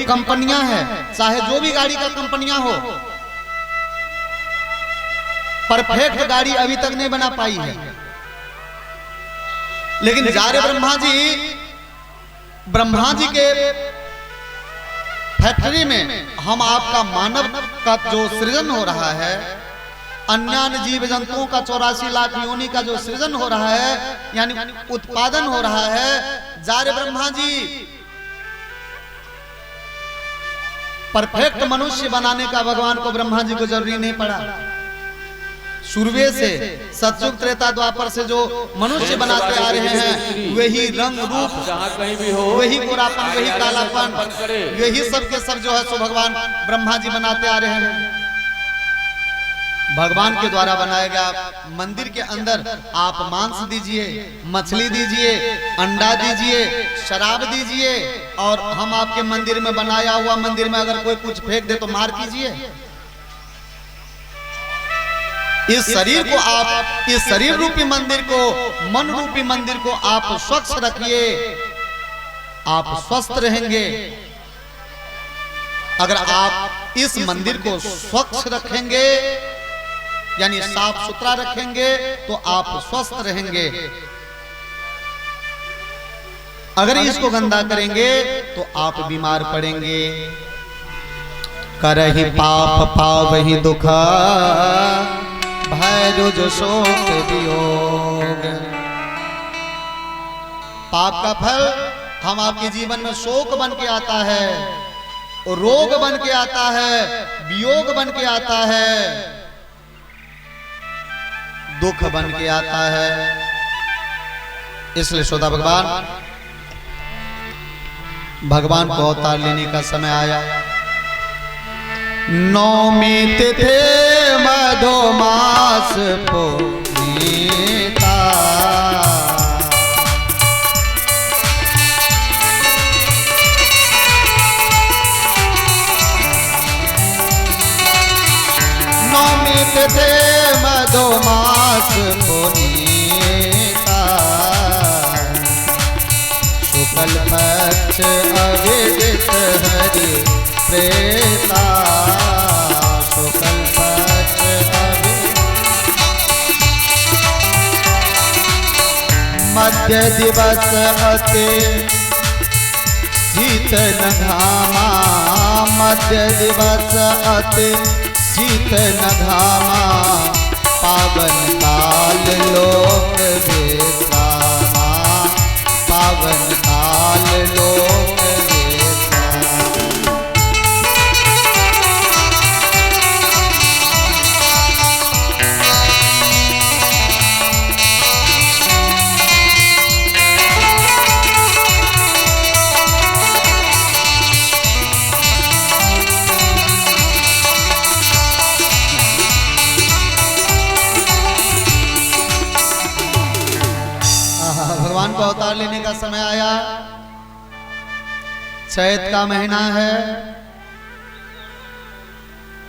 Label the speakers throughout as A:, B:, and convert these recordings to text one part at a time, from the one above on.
A: कंपनियां हैं, चाहे जो भी गाड़ी का कंपनियां हो, परफेक्ट गाड़ी अभी तक नहीं बना पाई है। लेकिन जारे ब्रह्मा जी के फैक्ट्री में हम आपका मानव का जो सृजन हो रहा है, अन्य जीव जंतुओं का 84 लाख योनि का जो सृजन हो रहा है, यानी उत्पादन हो रहा है, जारे ब्रह्मा जी परफेक्ट मनुष्य बनाने का भगवान को ब्रह्मा जी को जरूरी नहीं पड़ा। शुरुए से सतयुग त्रेता द्वापर से जो मनुष्य बनाते आ रहे हैं, वही रंग रूप,
B: कहीं भी हो,
A: वही गोरापन, वही कालापन, यही सब के सब जो है सो भगवान ब्रह्मा जी बनाते आ रहे हैं। भगवान के द्वारा बनाया गया मंदिर के अंदर आप मांस दीजिए, मछली दीजिए, अंडा दीजिए, शराब दीजिए, और हम आपके मंदिर में बनाया हुआ मंदिर में अगर कोई कुछ फेंक दे तो मार कीजिए। इस शरीर को आप, इस शरीर रूपी मंदिर को, मन रूपी मंदिर को आप स्वच्छ रखिए, आप स्वस्थ रहेंगे। अगर आप इस मंदिर को स्वच्छ रखेंगे, यानी साफ सुथरा रखेंगे, तो आप स्वस्थ रहेंगे। अगर इसको गंदा करेंगे तो आप बीमार पड़ेंगे। करहि पाप पावहि दुखा, भय जो शोक वियोग। पाप का फल हम आपके जीवन में शोक बन के आता है, रोग बन के आता है, वियोग बन के आता है, दुख बन के आता है। इसलिए श्रोता भगवान को अवतार लेने का समय आया। नौमी तिथि मधुमास पुनीता, नौमी तिथि मधुमास पुनीता, शुक्ल पक्ष अविदित हरि प्रेता, शुक्ल पक्ष मध्य दिवस अति शीतल घामा, मध्य दिवस अति शीतल घामा, पावन काल लोक विश्रामा, पावन काल लोक विश्रामा। भगवान को अवतार लेने का समय आया। चैत का महीना है,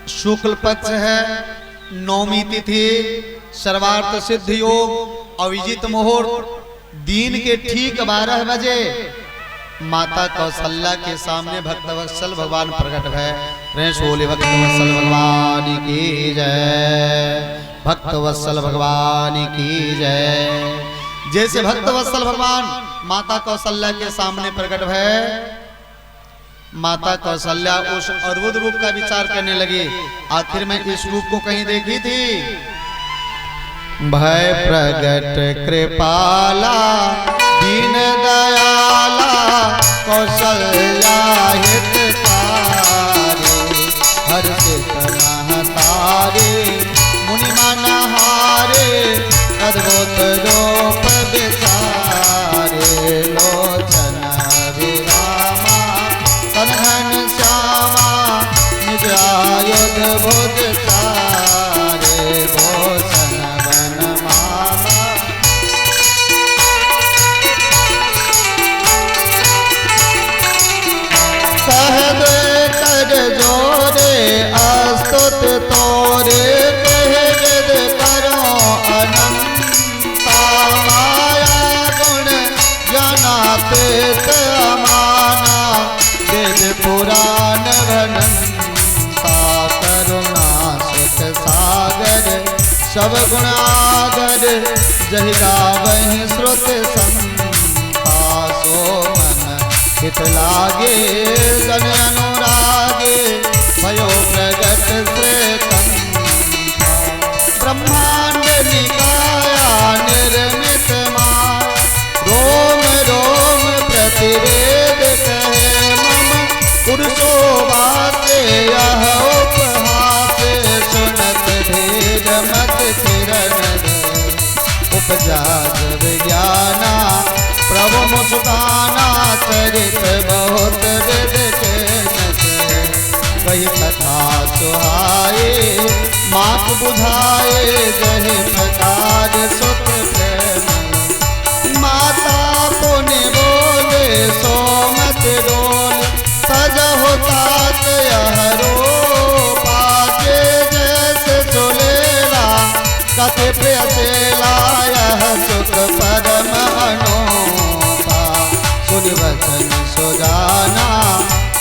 A: शुक्ल पक्ष है, नौमी तिथि, सर्वार्थ सिद्ध योग, अविजित मुहूर्त, दिन के ठीक 12 बजे माता कौशल्या के सामने भक्तवत्सल भगवान प्रकट भय। बोले भक्तवत्सल भगवान की जय, भक्तवत्सल भगवान की जय। जैसे भक्तवत्सल भगवान माता कौशल्या के सामने प्रकट भय, माता कौशल्या उस अद्भुत रूप का विचार करने लगी। आखिर में इस रूप को कहीं देखी थी? भय प्रगट कृपाला दीन दयाला, कौशल्या हितकारी, हर्षित महतारे, मुनि मनहारे, अद्भुत रूप विचारे, लोचन विरामा, तनघन श्यामा, निज आयुध भुज तारे, भूषण बन मामा। सहद कर जोरे अस्तुत तोरे, कह विद करो अनंता, माया गुण जनाते अमाना, वेद पुरा ज्ञान घनंता करुणा सुख सागर सब गुण आगर जहि गावहि श्रुत संता सो मन हित लागे जन अनुरागे भयो प्रगट श्रेष्ठ ब्रह्मांड निकाया निर्मित माया रोम रोम प्रतिवेद कहे मम पुरुषो बाते यह उपहास सुनत धीर मत थिरन उपजा विज्ञाना प्रभु मुस्काना चरित बहुत वेद के वही कथा सुहाए मात बुझाए जहि प्रकार सुत प्रेम माता पुण्य बोले सोमत डोल सज होता यह रो पाचे जैसे सुलेला कथे प्रियसेला यह सुख परम अनोपा सुन वचन सुजाना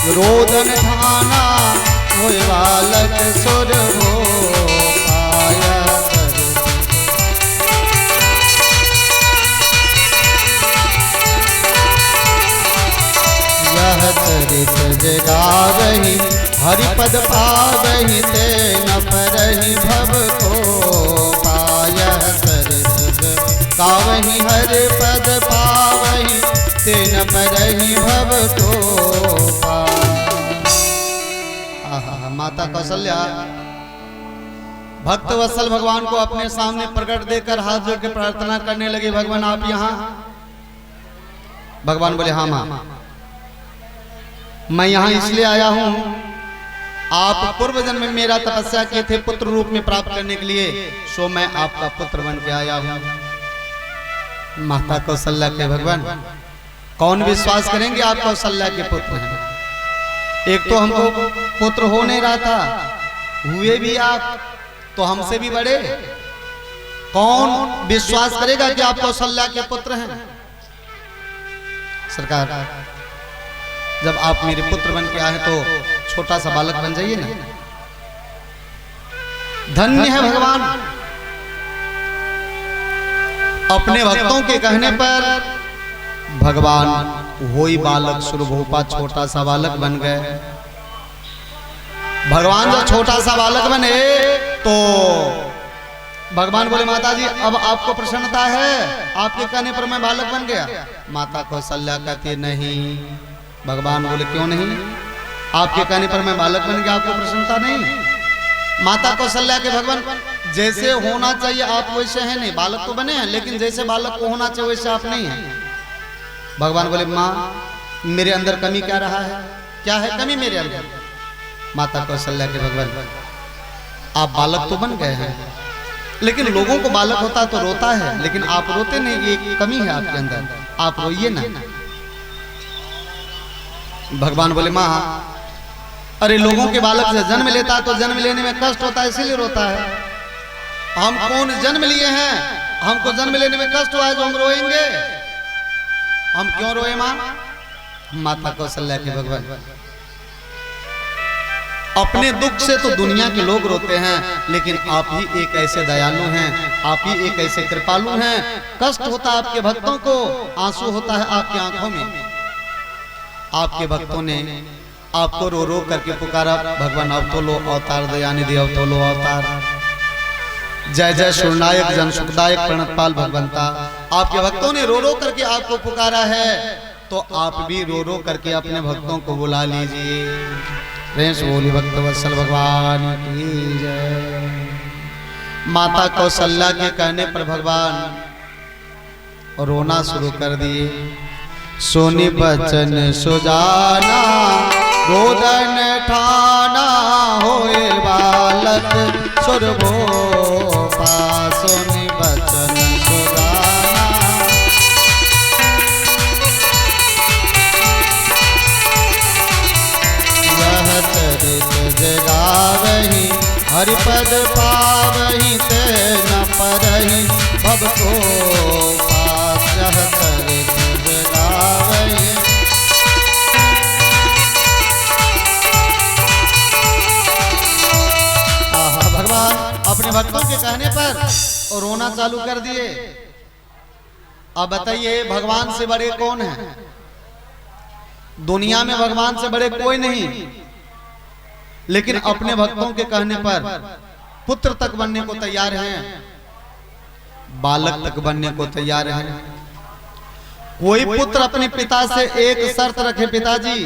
A: रोदन ठाना हो बालक सुर हो पाया यह चरित जगावहि हरिपद पावहि ते न परहि भव को पाया चरित गावहि हरिपद पावहि ते न परहि भव को माता कौशल्या भक्त वत्सल भगवान को अपने सामने प्रकट देकर हाथ जोड़ के प्रार्थना करने लगे भगवान आप यहाँ भगवान बोले हाँ माँ मैं यहाँ इसलिए आया हूँ आप पूर्व जन्म में मेरा तपस्या किए थे पुत्र रूप में प्राप्त करने के लिए सो मैं आपका पुत्र बन के आया हूँ माता कौशल्या के भगवान कौन विश्वास करेंगे आप कौशल्या के पुत्र हैं एक तो हमको पुत्र हो नहीं रहा था हुए भी आप तो हमसे भी बड़े कौन विश्वास करेगा कि आप कौशल्या के पुत्र हैं सरकार जब आप मेरे पुत्र बन के आए तो छोटा सा बालक बन जाइए ना धन्य है भगवान अपने भक्तों के कहने पर भगवान वही बालक सुरभूपा छोटा सा बालक बन गए भगवान जब छोटा सा बालक बने तो भगवान बोले माता जी अब आपको प्रसन्नता है आपके कहने पर मैं बालक बन गया माता कौशल्या कहती नहीं भगवान बोले क्यों नहीं आपके कहने पर मैं बालक बन गया आपको प्रसन्नता नहीं माता कौशल्या के भगवान जैसे होना चाहिए आप वैसे हैं नहीं बालक तो बने हैं लेकिन जैसे बालक को होना चाहिए वैसे आप नहीं हैं भगवान बोले माँ मेरे अंदर कमी क्या रहा है क्या है कमी मेरे अंदर माता कौशल्या के भगवान आप बालक तो बन गए हैं लेकिन लोगों को बालक होता तो रोता है लेकिन आप रोते नहीं ये कमी है आपके अंदर आप रोइए ना भगवान बोले माँ अरे लोगों के बालक से जन्म लेता तो जन्म लेने में कष्ट होता है इसीलिए रोता है हम कौन जन्म लिए हैं हमको जन्म लेने में कष्ट हुआ है जो हम रोएंगे हम क्यों रोए माँ माता कौशल्या के भगवान अपने दुख से तो दुनिया के लोग रोते हैं लेकिन आप ही एक ऐसे दयालु हैं आप ही एक ऐसे कृपालु हैं कष्ट होता है आपके भक्तों को आंसू होता है आपकी आंखों में आपके भक्तों ने आपको रो रो करके पुकारा भगवान अवतोलो अवतार दयानिधि अवतोलो अवतार जय जय सुरनायक जन सुखदायक प्रणतपाल भगवंता आपके भक्तों ने रो रो करके आपको पुकारा है तो आप भी रो रो करके अपने भक्तों को बुला लीजिए रेस बोली भक्त वत्सल भगवान की जय माता कौशल्या के कहने पर भगवान रोना शुरू कर दिए सोनी बचन सुजाना रोदन ठाना होए बालक सुरभूपा सोनी बचन सुजाना यह चरित जगावहि हरिपद पावहि ते न परहि भव को पास यह चरित जगावहि भक्तों के कहने पर रोना चालू कर दिए। अब बताइए भगवान से बड़े कौन हैं? दुनिया में भगवान से बड़े कोई नहीं, लेकिन अपने भक्तों के कहने पर पुत्र तक बनने को तैयार हैं, बालक तक बनने को तैयार हैं। कोई पुत्र अपने पिता से एक शर्त रखे, पिताजी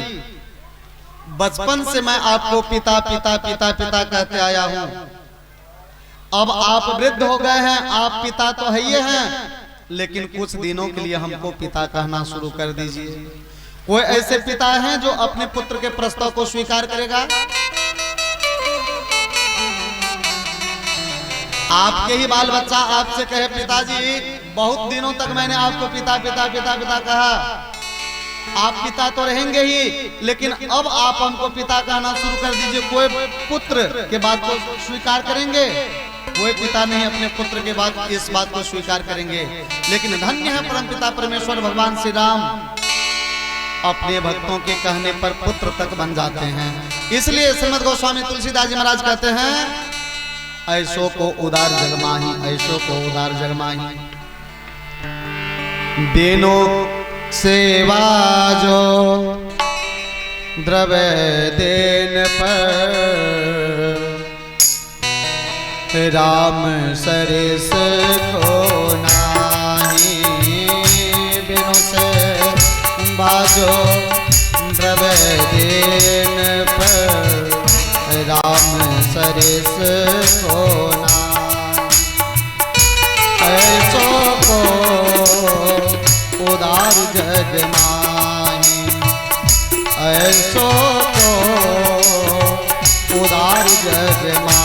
A: बचपन से मैं आपको पिता पिता पिता पिता कहते आया हूं, अब आप वृद्ध हो गए हैं, आप पिता तो है ही हैं, लेकिन कुछ दिनों के लिए हमको पिता कहना शुरू कर दीजिए। कोई ऐसे पिता हैं जो अपने पुत्र के प्रस्ताव को स्वीकार करेगा? आपके ही बाल बच्चा आपसे कहे पिताजी बहुत दिनों तक मैंने आपको पिता पिता पिता पिता कहा, आप पिता तो रहेंगे ही, लेकिन अब आप हमको पिता कहना शुरू कर दीजिए। कोई पुत्र के बात को स्वीकार करेंगे? कोई पिता नहीं अपने पुत्र के बाद इस बात को स्वीकार करेंगे। लेकिन धन्य है परमपिता परमेश्वर भगवान श्री राम, अपने भक्तों के कहने पर पुत्र तक बन जाते हैं। इसलिए श्रीमद् गोस्वामी तुलसीदास जी महाराज कहते हैं, ऐसो को उदार जगमाही, ऐसो को उदार जगमाही, देनो सेवा जो द्रव्य देन पर, राम सरिस को नाही, बिनु से बाजो द्रव्य देन पर, राम सरिस को नाही। ऐसो को उदार जग माही, ऐसो को उदार जग माही।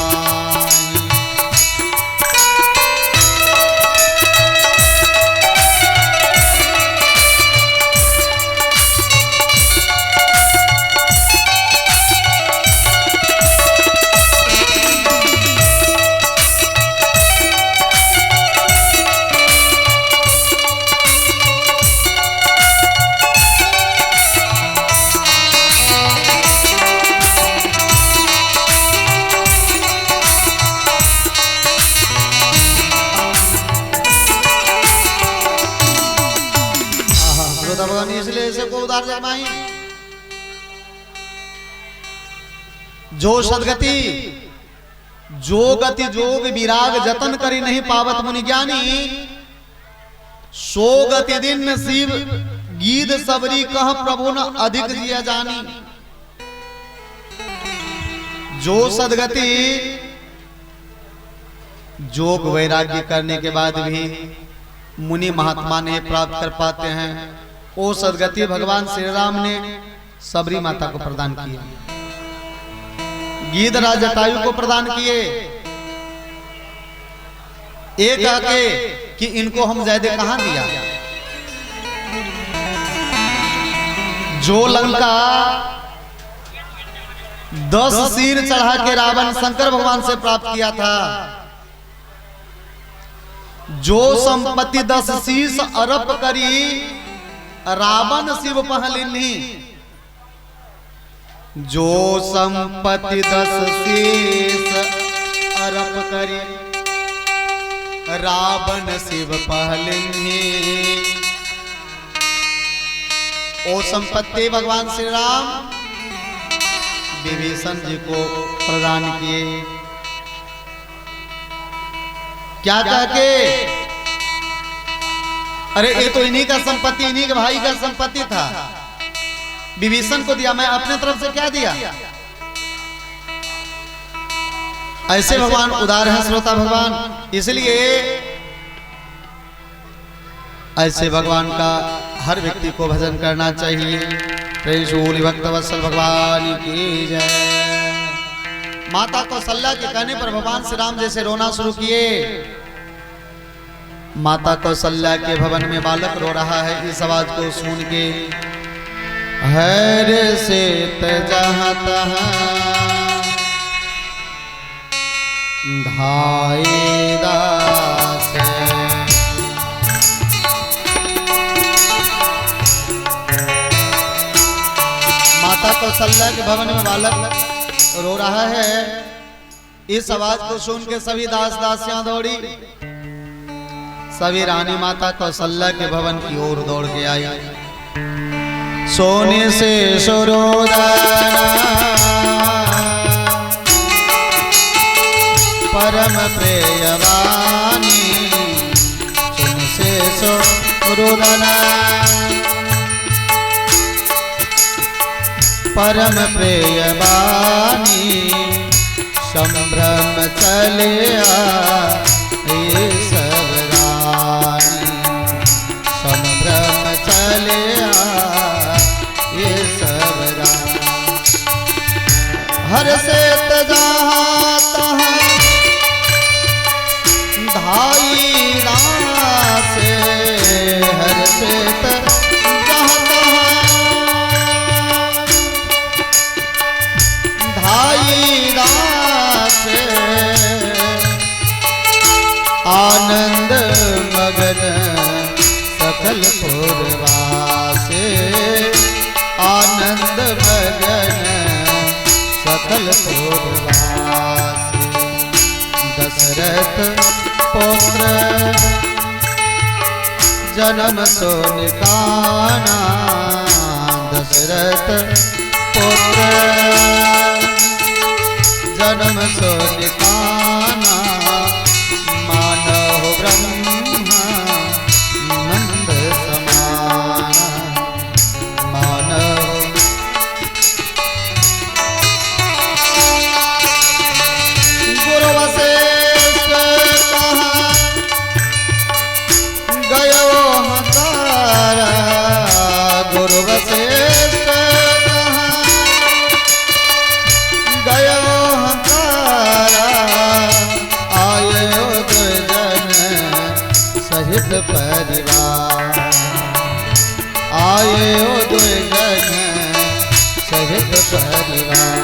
A: इसलिए ऐसे को उदार जगमाही, जो सदगति जो गति जोग विराग जतन करी नहीं पावत मुनि ज्ञानी, सो गति दिन नसीब गीत सबरी कह प्रभु न अधिक जिया जानी। जो सदगति जोग वैराग्य करने के बाद भी मुनि महात्मा नहीं प्राप्त कर पाते हैं, वो सदगति भगवान श्री राम ने सबरी माता को प्रदान किया, गीधराज जटायु को प्रदान किए। एक आके कि इनको हम ज्यादा कहां दिया। जो लंका 10 सिर चढ़ा के रावण शंकर भगवान से प्राप्त किया था, जो संपत्ति 10 शीश अरब करी रावण शिव पहलिनी, जो संपत्ति 10 शीश अरब करी रावण शिव पहलिनी, ओ संपत्ति भगवान श्री राम विभीषण जी को प्रदान किए। क्या कह के? अरे ये तो इन्हीं का संपत्ति, इन्हीं के भाई का संपत्ति था, विभीषण को दिया, मैं अपने तरफ से क्या दिया? ऐसे भगवान उदार है श्रोता भगवान। इसलिए ऐसे भगवान का हर व्यक्ति को भजन करना चाहिए। प्रेम शूल भक्त वत्सल भगवान की जय। माता कौशल्या के कहने पर भगवान श्री राम जैसे रोना शुरू किए। माता कौशल्या के भवन में बालक रो रहा है, इस आवाज को सुन के हर से जहाँ तहाँ धाये दास, माता कौशल्या के भवन में बालक रो रहा है। इस आवाज को सुन के सभी दास दासियां दौड़ी, सभी रानी माता कौशल्या के भवन की ओर दौड़ के आई। सोने से सुरोदना परम प्रियवानी, सोने से सुरोदना परम प्रियवानी, संभ्रम चलिया सब रानी, संभ्रम चलिया ये सब रानी। हर से जहाँ तहाँ धाई से, हर से जहाँ तहाँ धाई से, आनंद मगन सकल पूर्वासे, आनंद मगन सकल पूर्वासे। दशरथ पुत्र जन्म सोनिकाना, दशरथ पुत्र जन्म सोनिकाना, मानव ब्रह्मा नंद समाना, मानव गुरु वशिष्ठ कहाँ गयो हतारा, गुरु वशिष्ठ कहाँ गयो हतारा, आयो दुर्जन सहित परिवार, आयो दुर्जन सहित परिवार।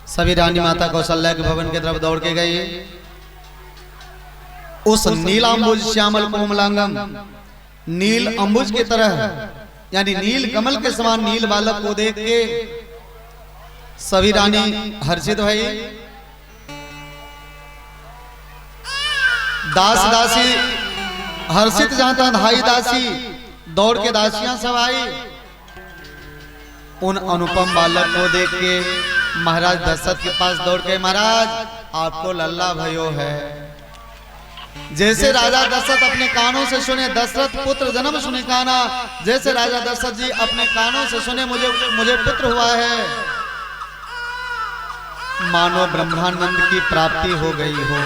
A: सभी रानी माता कौशल्या के भवन की तरफ दौड़ के गई। उस नीलांबुज श्यामल कोमलांगम, नील अंबुज की तरह यानी नील कमल के समान नील बालक को देख के सभी रानी हर्षित भई। दास दासी हर्षित जाता, धाई दासी दौड़ के दासियां सब आई। उन अनुपम बालक को देख के महाराज दशरथ के पास दौड़ के, महाराज आपको लल्ला भयो है। जैसे राजा दशरथ अपने कानों से सुने, दशरथ पुत्र जन्म सुने काना, जैसे राजा दशरथ जी अपने कानों से सुने मुझे पुत्र हुआ है, मानो ब्रह्मानंद की प्राप्ति हो गई हो,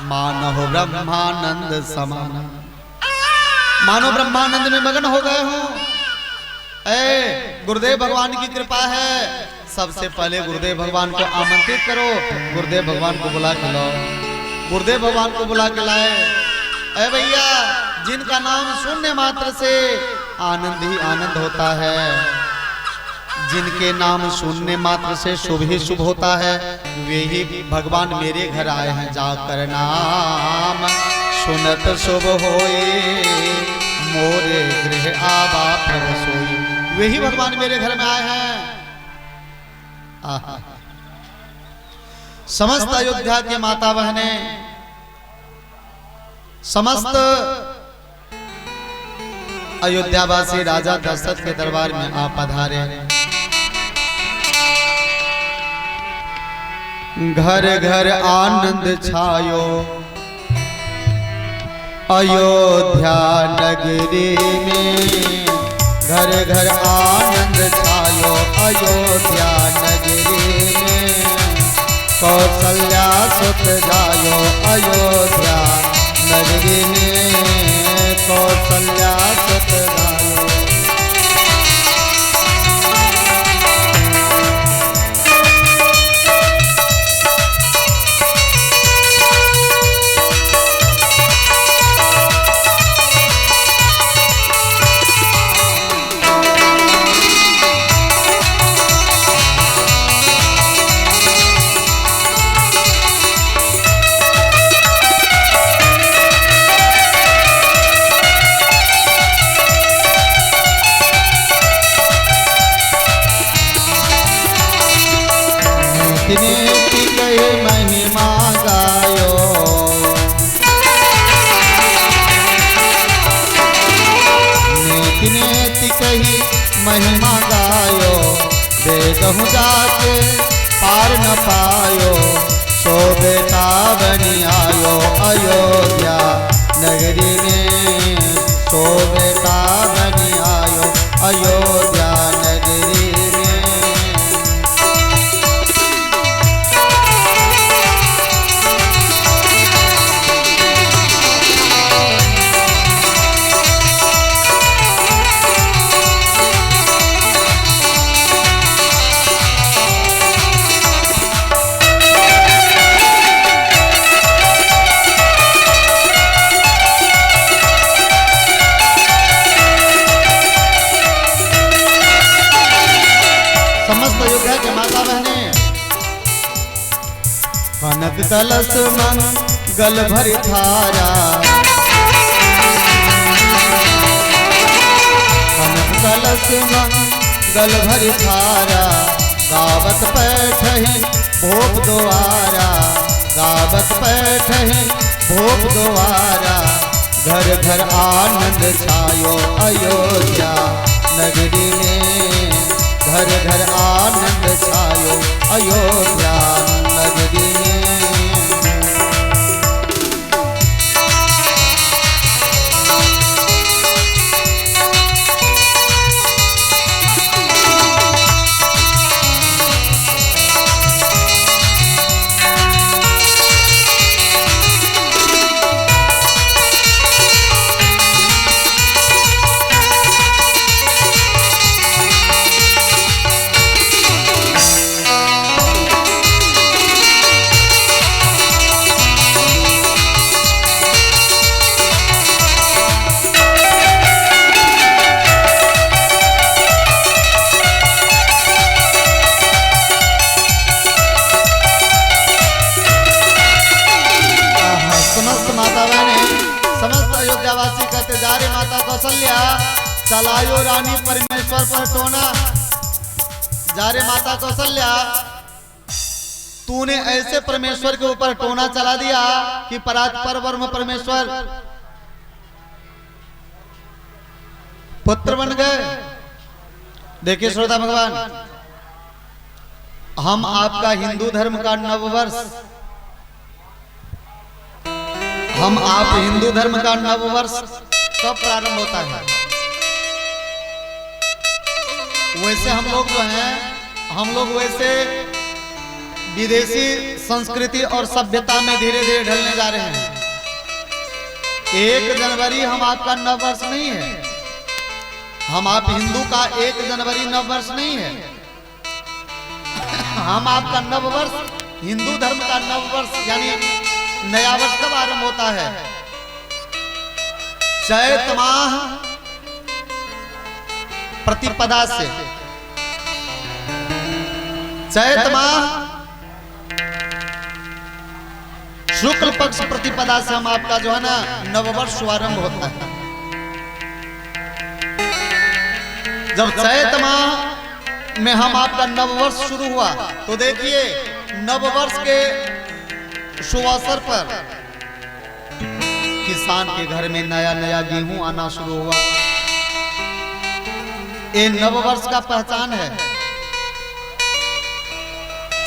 A: मानो ब्रह्मानंद समान, मानो ब्रह्मानंद में मगन हो गए हो। गुरुदेव भगवान की कृपा है। सबसे पहले गुरुदेव भगवान को आमंत्रित करो, गुरुदेव भगवान को बुला के लाओ। गुरुदेव भगवान को बुला के लाए। अरे भैया, जिनका नाम सुनने मात्र से आनंद ही आनंद होता है, जिनके नाम सुनने मात्र से शुभ ही शुभ होता है, वे ही भगवान मेरे घर आए हैं। जाकर नाम सुनत शुभ होए, मोरे गृह आवा प्रभु सोई। वे ही भगवान मेरे घर में आए हैं। समस्त अयोध्या के माता बहने, समस्त अयोध्यावासी राजा दशरथ के दरबार में आप पधारे। घर घर आनंद छायो अयोध्या नगरी में, घर घर आनंद छायो अयोध्या नगरी में। कौशल्या सुत जायो अयोध्या नगरी में, कौशल्या सुत जायो। महिमा गायो नीति नेति कही महिमा गायो, बेदहु जाके पार न पायो। सो बेटा बनी आयो अयोध्या नगरी में, सो बेटा बनी आयो अयोध्या नगरी में। कनक कलश मंगल भरी थारा, कनक कलश मंगल भरी थारा। गावत बैठहि भोग द्वारा, गावत बैठहि भोग द्वारा। घर घर आनंद छायो अयोध्या नगरी में, घर घर आनंद छायो अयोध्या नगरी में। अयोध्यावासी कहते जा रे माता कौशल्या, चलायो रानी परमेश्वर पर टोना। जा रे माता कौशल्या, तूने ऐसे परमेश्वर के ऊपर टोना चला दिया कि परात्पर ब्रह्म परमेश्वर पुत्र बन गए। देखिए श्रोता भगवान, हम आपका हिंदू धर्म का नववर्ष, हम आप हिंदू धर्म का नववर्ष कब प्रारंभ होता है? वैसे हम लोग जो हैं, हम लोग वैसे विदेशी संस्कृति और सभ्यता में धीरे धीरे ढलने जा रहे हैं। 1 जनवरी हम आपका नववर्ष नहीं है, हम आप हिंदू का 1 जनवरी नववर्ष नहीं है। हम आपका नववर्ष, हिंदू धर्म का नववर्ष यानी नया वर्ष कब आरंभ होता है? चैत माह प्रतिपदा से, चैत माह शुक्ल पक्ष प्रतिपदा से हम आपका जो है ना नववर्ष शुभारंभ होता है। जब चैत माह में हम आपका नववर्ष शुरू हुआ तो देखिए नववर्ष के शुभ अवसर पर किसान के घर में नया नया गेहूं आना शुरू हुआ। ये नववर्ष का पहचान है।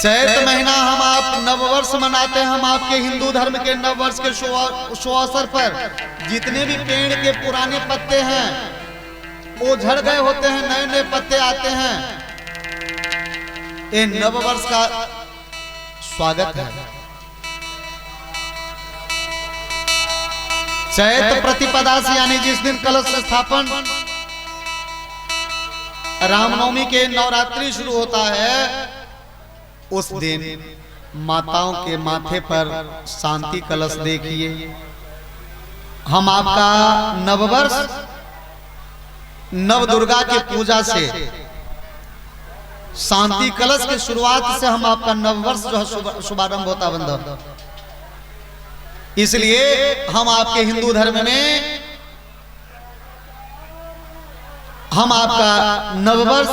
A: चैत महीना हम आप नववर्ष मनाते हैं। हम आपके हिंदू धर्म के नववर्ष के शुभ अवसर पर जितने भी पेड़ के पुराने पत्ते हैं वो झड़ गए होते हैं, नए नए पत्ते आते हैं। ये नववर्ष का स्वागत है। चैत प्रतिपदा से यानी जिस दिन कलश स्थापन रामनवमी के नवरात्रि शुरू होता है, उस दिन माताओं के माथे पर शांति कलश देखिए। हम आपका नववर्ष नव दुर्गा के पूजा से शांति कलश की शुरुआत से हम आपका नववर्ष जो है शुभारंभ होता बंधु। इसलिए हम आपके हिंदू धर्म में हम आपका नववर्ष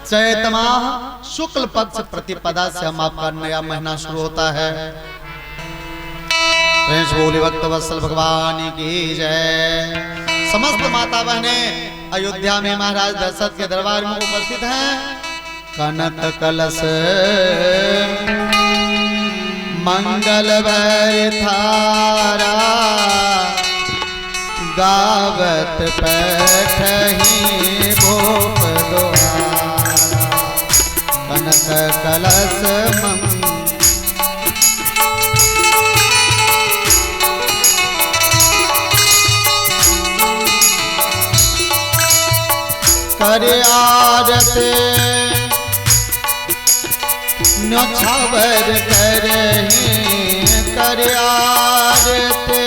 A: चैत माह शुक्ल पक्ष प्रतिपदा से हम आपका नया महीना शुरू होता है। बोले भक्त वत्सल भगवान की जय। समस्त माता बहने अयोध्या में महाराज दशरथ के दरबार में उपस्थित हैं। कनक कलश मंगल थारा गावत पैठही भोप द्वारा। कनक कलश करे आरते न्योछावर करही करे आरते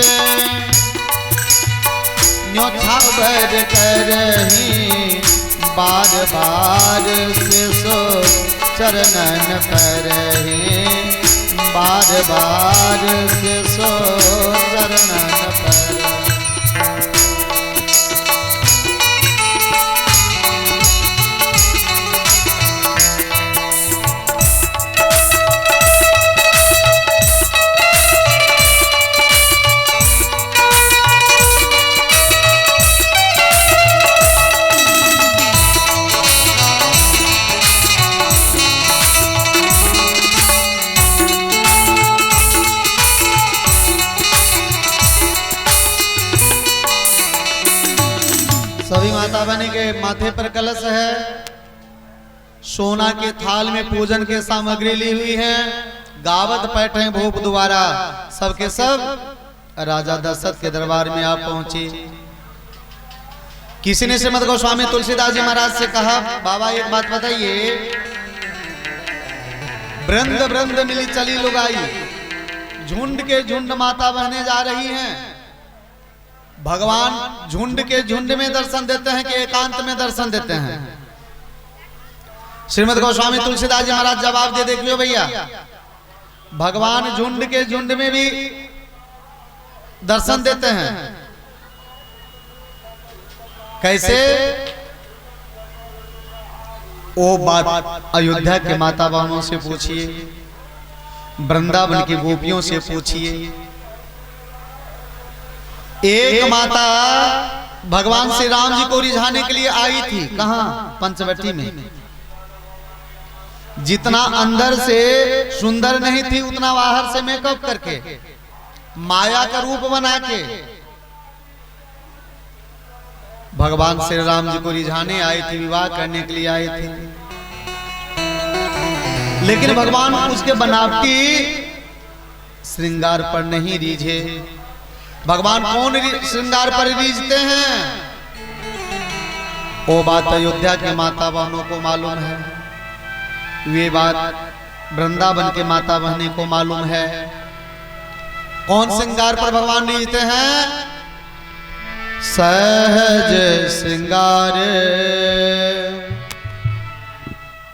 A: न्योछावर करही बार बार से सो चरणन परही बार बार से सो चरणन पर। सभी माता बहनी के माथे पर कलश है। सोना के थाल में पूजन के सामग्री ली हुई है। गावत पैठे भोप द्वारा सबके सब राजा दशरथ के दरबार में आप पहुंचे। किसी ने श्रीमद गोस्वामी तुलसीदास जी महाराज से कहा, बाबा एक बात बताइए, वृंद वृंद मिली चली लुगाई, झुंड के झुंड माता बहने जा रही हैं। भगवान झुंड के झुंड में दर्शन देते हैं कि एकांत में दर्शन देते हैं? श्रीमद गोस्वामी तुलसीदास जी महाराज जवाब दे देखियो भैया, भगवान झुंड के झुंड में भी दर्शन देते हैं। कैसे? वो बात अयोध्या के माता बहनों से पूछिए, वृंदावन की गोपियों से पूछिए। एक माता भगवान श्री राम जी को रिझाने के लिए आई थी। कहां? पंचवटी में। जितना अंदर से सुंदर नहीं थी उतना बाहर से मेकअप करके माया का रूप बना के भगवान श्री राम जी को रिझाने आई थी, विवाह करने के लिए आई थी। लेकिन भगवान उसके बनावटी श्रृंगार पर नहीं रीझे। भगवान कौन श्रृंगार पर रीझते हैं? वो बात अयोध्या के माता बहनों को मालूम है, वे बात वृंदावन के माता बहनों को मालूम है। कौन श्रृंगार पर भगवान रीझते हैं? सहज श्रृंगार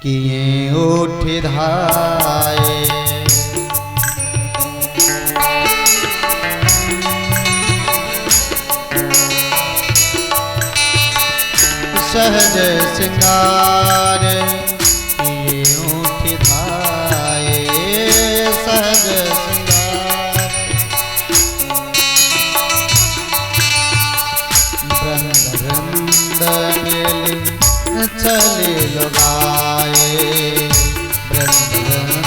A: किए उठ धाये, सहज श्रृंगार किए उठ धाये, सहज श्रृंगार वृंद वृंद मिल चले लगाए वृंदावन।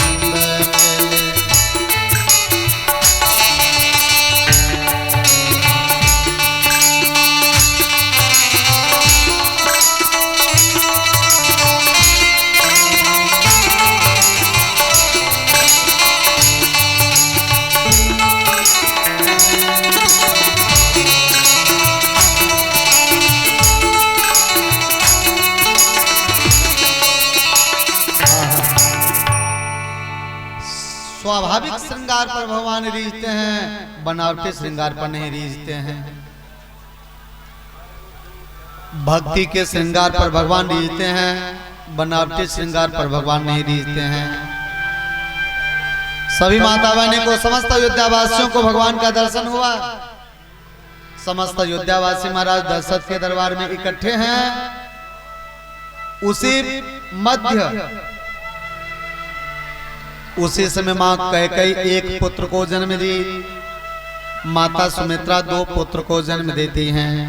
A: स्वाभाविक श्रृंगार पर भगवान रीझते हैं, बनावटी श्रृंगार पर नहीं रीझते हैं। भक्ति के श्रृंगार पर भगवान रीझते हैं, बनावटी श्रृंगार पर भगवान नहीं रीझते हैं। सभी माता बहनों को, समस्त अयोध्यावासियों को भगवान का दर्शन हुआ। समस्त अयोध्यावासी महाराज दशरथ के दरबार में इकट्ठे हैं। उसी समय मां कैकेयी एक पुत्र को जन्म दी, माता सुमित्रा 2 पुत्र को जन्म देती हैं।